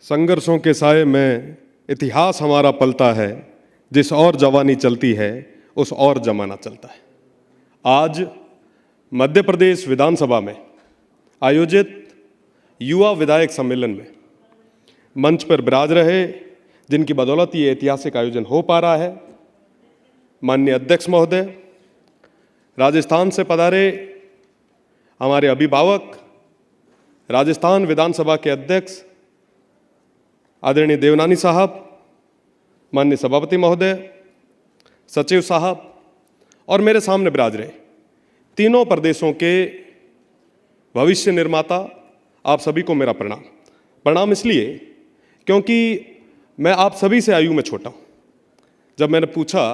संघर्षों के साए में इतिहास हमारा पलता है, जिस और जवानी चलती है उस और जमाना चलता है। आज मध्य प्रदेश विधानसभा में आयोजित युवा विधायक सम्मेलन में मंच पर विराज रहे, जिनकी बदौलत ये ऐतिहासिक आयोजन हो पा रहा है, माननीय अध्यक्ष महोदय, राजस्थान से पधारे हमारे अभिभावक, राजस्थान विधानसभा के अध्यक्ष आदरणीय देवनानी साहब, माननीय सभापति महोदय, सचिव साहब और मेरे सामने विराज रहे तीनों प्रदेशों के भविष्य निर्माता, आप सभी को मेरा प्रणाम इसलिए क्योंकि मैं आप सभी से आयु में छोटा हूँ। जब मैंने पूछा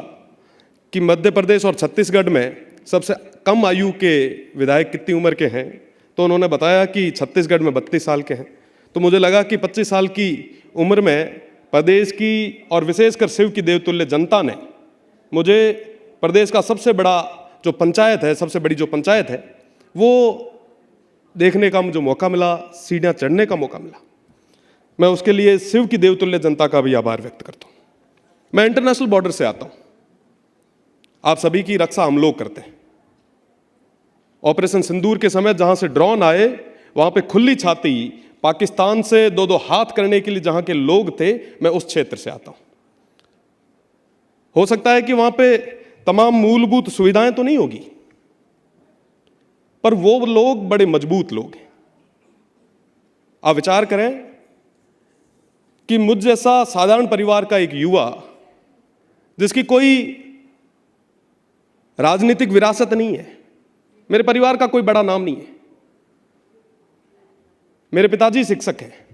कि मध्य प्रदेश और छत्तीसगढ़ में सबसे कम आयु के विधायक कितनी उम्र के हैं, तो उन्होंने बताया कि छत्तीसगढ़ में 32 साल के हैं। तो मुझे लगा कि 25 साल की उम्र में प्रदेश की और विशेषकर शिव की देवतुल्य जनता ने मुझे प्रदेश का सबसे बड़ा जो पंचायत है, सबसे बड़ी जो पंचायत है, वो देखने का मुझे मौका मिला, सीढ़ियाँ चढ़ने का मौका मिला। मैं उसके लिए शिव की देवतुल्य जनता का भी आभार व्यक्त करता हूँ। मैं इंटरनेशनल बॉर्डर से आता हूँ। आप सभी की रक्षा हम लोग करते हैं। ऑपरेशन सिंदूर के समय जहाँ से ड्रोन आए, वहाँ पे खुली छाती पाकिस्तान से दो हाथ करने के लिए जहाँ के लोग थे, मैं उस क्षेत्र से आता हूँ। हो सकता है कि वहाँ पे तमाम मूलभूत सुविधाएं तो नहीं होगी, पर वो लोग बड़े मजबूत लोग हैं। आप विचार करें कि मुझ जैसा साधारण परिवार का एक युवा, जिसकी कोई राजनीतिक विरासत नहीं है, मेरे परिवार का कोई बड़ा नाम नहीं है, मेरे पिताजी शिक्षक हैं।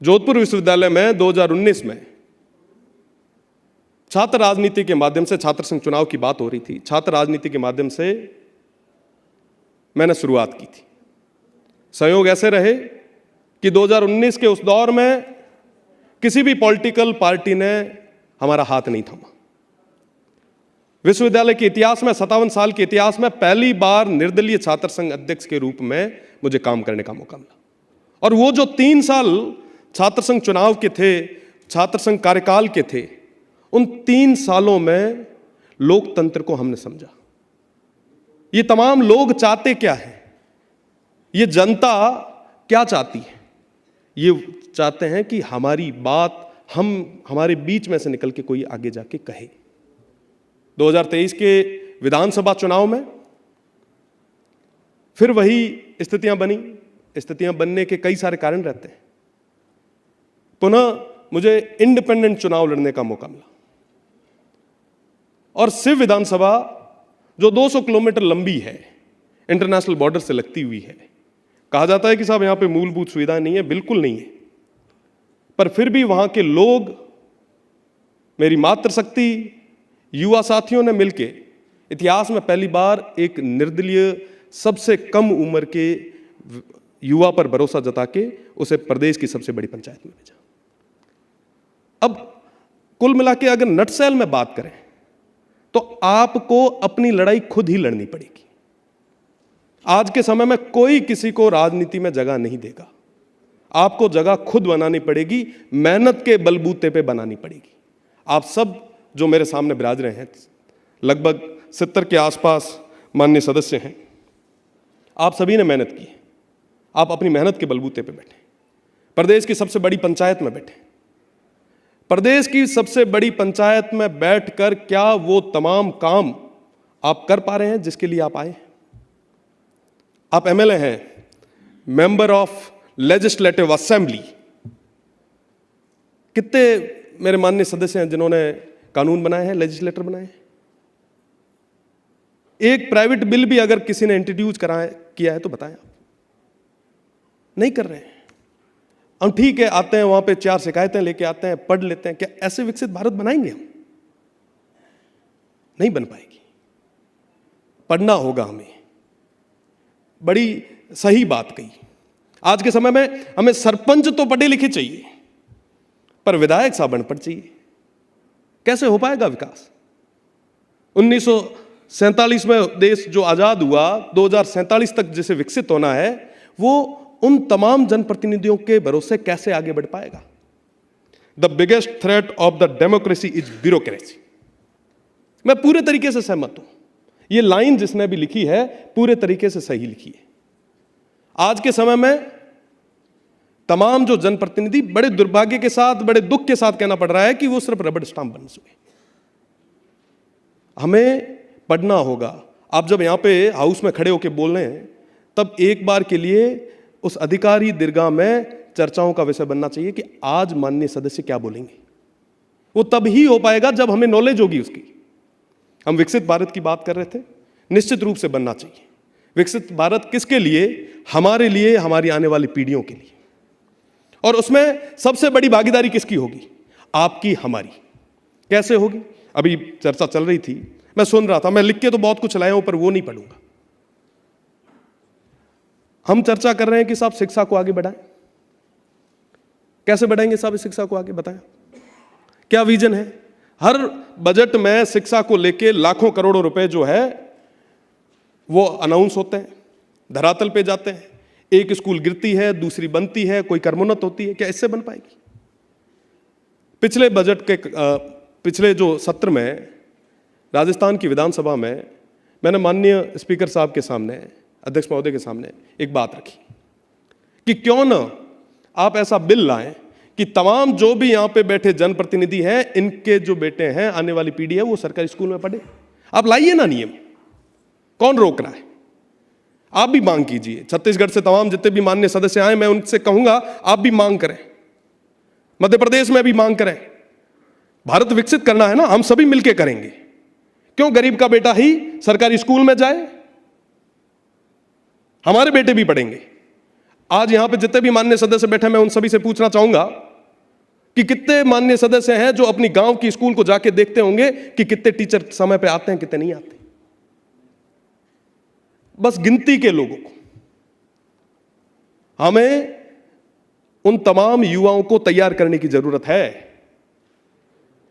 जोधपुर विश्वविद्यालय में 2019 में छात्र राजनीति के माध्यम से, छात्र संघ चुनाव की बात हो रही थी, छात्र राजनीति के माध्यम से मैंने शुरुआत की थी। संयोग ऐसे रहे कि 2019 के उस दौर में किसी भी पॉलिटिकल पार्टी ने हमारा हाथ नहीं थामा। विश्वविद्यालय के इतिहास में, 57 साल के इतिहास में पहली बार निर्दलीय छात्र संघ अध्यक्ष के रूप में मुझे काम करने का मौका मिला। और वो जो 3 साल छात्र संघ चुनाव के थे, छात्र संघ कार्यकाल के थे, उन 3 सालों में लोकतंत्र को हमने समझा। ये तमाम लोग चाहते क्या है, ये जनता क्या चाहती है? ये चाहते हैं कि हमारी बात हमारे बीच में से निकल के कोई आगे जाके कहे। 2023 के विधानसभा चुनाव में फिर वही स्थितियां बनी। स्थितियां बनने के कई सारे कारण रहते हैं। पुनः मुझे इंडिपेंडेंट चुनाव लड़ने का मौका मिला और शिव विधानसभा जो 200 किलोमीटर लंबी है, इंटरनेशनल बॉर्डर से लगती हुई है। कहा जाता है कि साहब यहां पे मूलभूत सुविधाएं नहीं है, बिल्कुल नहीं है, पर फिर भी वहां के लोग, मेरी मातृशक्ति, युवा साथियों ने मिलकर इतिहास में पहली बार एक निर्दलीय सबसे कम उम्र के युवा पर भरोसा जता के उसे प्रदेश की सबसे बड़ी पंचायत में भेजा। अब कुल मिला के अगर नटसेल में बात करें तो आपको अपनी लड़ाई खुद ही लड़नी पड़ेगी। आज के समय में कोई किसी को राजनीति में जगह नहीं देगा। आपको जगह खुद बनानी पड़ेगी, मेहनत के बलबूते पे बनानी पड़ेगी। आप सब जो मेरे सामने विराज रहे हैं, लगभग 70 के आसपास माननीय सदस्य हैं, आप सभी ने मेहनत की है। आप अपनी मेहनत के बलबूते पे बैठे, प्रदेश की सबसे बड़ी पंचायत में बैठे। प्रदेश की सबसे बड़ी पंचायत में बैठकर क्या वो तमाम काम आप कर पा रहे हैं जिसके लिए आप आए? आप एमएलए हैं, मेंबर ऑफ लेजिस्लेटिव असेंबली। कितने मेरे माननीय सदस्य हैं जिन्होंने कानून बनाए हैं, लेजिस्लेटर बनाए हैं? एक प्राइवेट बिल भी अगर किसी ने इंट्रोड्यूस किया है तो बताएं। आप नहीं कर रहे हैं। हम ठीक है, आते हैं वहां पे 4 शिकायतें लेके आते हैं, पढ़ लेते हैं। क्या ऐसे विकसित भारत बनाएंगे हम? नहीं बन पाएगी। पढ़ना होगा हमें। बड़ी सही बात कही। आज के समय में हमें सरपंच तो पढ़े लिखे चाहिए, पर विधायक साहब अनपढ़ चाहिए। कैसे हो पाएगा विकास? 1947 में देश जो आजाद हुआ, 2047 तक जिसे विकसित होना है, वो उन तमाम जनप्रतिनिधियों के भरोसे कैसे आगे बढ़ पाएगा? The biggest threat of the democracy is bureaucracy. मैं पूरे तरीके से सहमत हूं। ये लाइन जिसने भी लिखी है पूरे तरीके से सही लिखी है। आज के समय में तमाम जो जनप्रतिनिधि बड़े दुर्भाग्य के साथ, बड़े दुख के साथ कहना पड़ रहा है कि वो सिर्फ रबड़ स्टाम्प बन चुके। हमें पढ़ना होगा। आप जब यहां पे हाउस में खड़े होकर बोल रहे हैं तब एक बार के लिए उस अधिकारी दीर्घा में चर्चाओं का विषय बनना चाहिए कि आज माननीय सदस्य क्या बोलेंगे। वो तब ही हो पाएगा जब हमें नॉलेज होगी उसकी। हम विकसित भारत की बात कर रहे थे, निश्चित रूप से बनना चाहिए। विकसित भारत किसके लिए? हमारे लिए, हमारी आने वाली पीढ़ियों के लिए। और उसमें सबसे बड़ी भागीदारी किसकी होगी? आपकी, हमारी। कैसे होगी? अभी चर्चा चल रही थी, मैं सुन रहा था। मैं लिख के तो बहुत कुछ लाया हूं पर वो नहीं पढ़ूंगा। हम चर्चा कर रहे हैं कि साहब शिक्षा को आगे बढ़ाएं। कैसे बढ़ाएंगे साहब इस शिक्षा को आगे? बताएं, क्या विजन है? हर बजट में शिक्षा को लेके लाखों करोड़ों रुपए जो है वो अनाउंस होते हैं, धरातल पे जाते हैं। एक स्कूल गिरती है, दूसरी बनती है, कोई कर्मोन्नत होती है। क्या इससे बन पाएगी? पिछले बजट के पिछले जो सत्र में राजस्थान की विधानसभा में मैंने माननीय स्पीकर साहब के सामने, अध्यक्ष महोदय के सामने एक बात रखी कि क्यों ना आप ऐसा बिल लाएं कि तमाम जो भी यहां पे बैठे जनप्रतिनिधि हैं, इनके जो बेटे हैं, आने वाली पीढ़ी है, वो सरकारी स्कूल में पढ़े। आप लाइए ना नियम, कौन रोक रहा है? आप भी मांग कीजिए। छत्तीसगढ़ से तमाम जितने भी माननीय सदस्य आए, मैं उनसे कहूंगा आप भी मांग करें। मध्य प्रदेश में भी मांग करें। भारत विकसित करना है ना, हम सभी मिलकर करेंगे। क्यों गरीब का बेटा ही सरकारी स्कूल में जाए? हमारे बेटे भी पढ़ेंगे। आज यहां पे जितने भी माननीय सदस्य बैठे, मैं उन सभी से पूछना चाहूंगा कि कितने माननीय सदस्य हैं जो अपनी गांव की स्कूल को जाके देखते होंगे कि कितने टीचर समय पे आते हैं, कितने नहीं आते। बस गिनती के लोगों को। हमें उन तमाम युवाओं को तैयार करने की जरूरत है।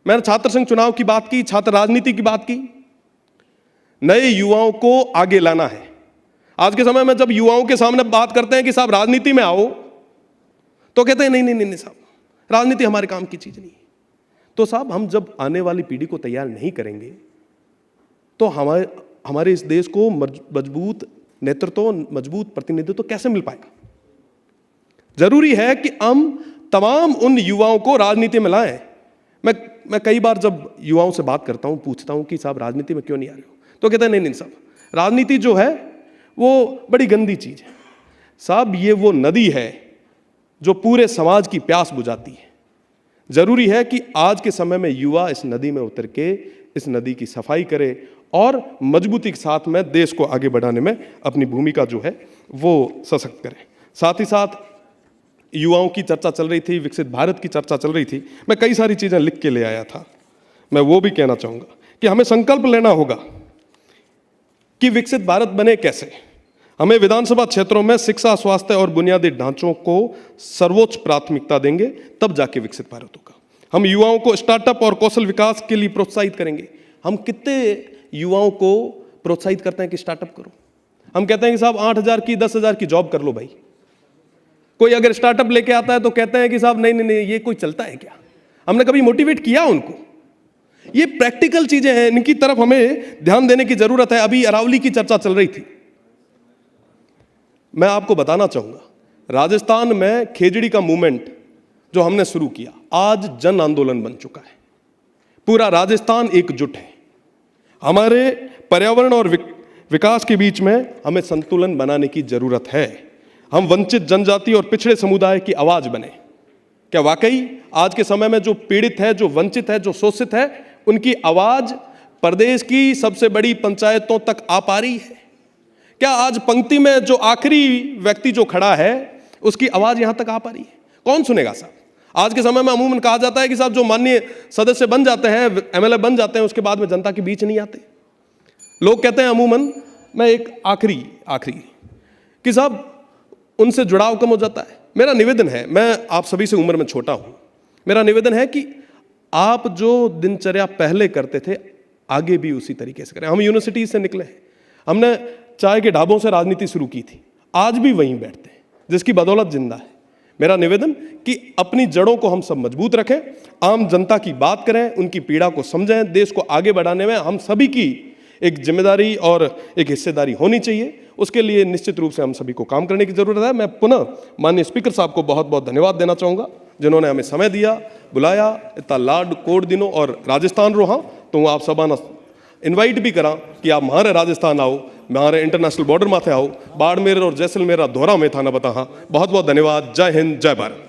मैंने छात्र संघ चुनाव की बात की, छात्र राजनीति की बात की। नए युवाओं को आगे लाना है। आज के समय में जब युवाओं के सामने बात करते हैं कि साहब राजनीति में आओ, तो कहते हैं नहीं नहीं नहीं साहब, राजनीति हमारे काम की चीज नहीं है। तो साहब हम जब आने वाली पीढ़ी को तैयार नहीं करेंगे तो हमारे इस देश को मजबूत नेतृत्व, मजबूत प्रतिनिधित्व कैसे मिल पाएगा? जरूरी है कि हम तमाम उन युवाओं को राजनीति में लाएं। मैं कई बार जब युवाओं से बात करता हूं, पूछता हूं कि साहब राजनीति में क्यों नहीं आ रहे हो, तो कहते हैं नहीं नहीं साहब, राजनीति जो है वो बड़ी गंदी चीज है। साहब ये वो नदी है जो पूरे समाज की प्यास बुझाती है। जरूरी है कि आज के समय में युवा इस नदी में उतर के इस नदी की सफाई करे और मजबूती के साथ में देश को आगे बढ़ाने में अपनी भूमिका जो है वो सशक्त करे। साथ ही साथ युवाओं की चर्चा चल रही थी, विकसित भारत की चर्चा चल रही थी। मैं कई सारी चीजें लिख के ले आया था। मैं वो भी कहना चाहूंगा कि हमें संकल्प लेना होगा कि विकसित भारत बने कैसे। हमें विधानसभा क्षेत्रों में शिक्षा, स्वास्थ्य और बुनियादी ढांचों को सर्वोच्च प्राथमिकता देंगे, तब जाके विकसित भारत होगा। हम युवाओं को स्टार्टअप और कौशल विकास के लिए प्रोत्साहित करेंगे। हम कितने युवाओं को प्रोत्साहित करते हैं कि स्टार्टअप करो? हम कहते हैं कि साहब 8,000 की 10,000 की जॉब कर लो भाई। कोई अगर स्टार्टअप लेके आता है तो कहते हैं कि साहब नहीं नहीं नहीं, ये कोई चलता है क्या? हमने कभी मोटिवेट किया उनको? ये प्रैक्टिकल चीजें हैं, इनकी तरफ हमें ध्यान देने की जरूरत है। अभी अरावली की चर्चा चल रही थी। मैं आपको बताना चाहूंगा, राजस्थान में खेजड़ी का मूवमेंट जो हमने शुरू किया, आज जन आंदोलन बन चुका है। पूरा राजस्थान एकजुट है। हमारे पर्यावरण और विकास के बीच में हमें संतुलन बनाने की जरूरत है। हम वंचित जनजाति और पिछड़े समुदाय की आवाज बने। क्या वाकई आज के समय में जो पीड़ित है, जो वंचित है, जो शोषित है, उनकी आवाज प्रदेश की सबसे बड़ी पंचायतों तक आ पा रही है? क्या आज पंक्ति में जो आखिरी व्यक्ति जो खड़ा है उसकी आवाज यहां तक आ पा रही है? कौन सुनेगा साहब? आज के समय में अमूमन कहा जाता है कि साहब जो माननीय सदस्य बन जाते हैं, एमएलए बन जाते हैं, उसके बाद में जनता के बीच नहीं आते। लोग कहते हैं अमूमन, मैं एक आखिरी कि साहब उनसे जुड़ाव कम हो जाता है। मेरा निवेदन है, मैं आप सभी से उम्र में छोटा हूं, मेरा निवेदन है कि आप जो दिनचर्या पहले करते थे आगे भी उसी तरीके से करें। हम यूनिवर्सिटी से निकले हैं, हमने चाय के ढाबों से राजनीति शुरू की थी, आज भी वहीं बैठते हैं। जिसकी बदौलत जिंदा है। मेरा निवेदन कि अपनी जड़ों को हम सब मजबूत रखें, आम जनता की बात करें, उनकी पीड़ा को समझें। देश को आगे बढ़ाने में हम सभी की एक जिम्मेदारी और एक हिस्सेदारी होनी चाहिए। उसके लिए निश्चित रूप से हम सभी को काम करने की जरूरत है। मैं पुनः माननीय स्पीकर साहब को बहुत बहुत धन्यवाद देना चाहूँगा, जिन्होंने हमें समय दिया, बुलाया, इतना लाड कोड दिनों। और राजस्थान रो हाँ तो आप सब इन्वाइट भी करा कि आप हमारे राजस्थान आओ, हमारे इंटरनेशनल बॉर्डर माथे आओ, बाड़मेर और जैसलमेर दौरा में था ना बता। हाँ, बहुत बहुत धन्यवाद। जय हिंद, जय भारत।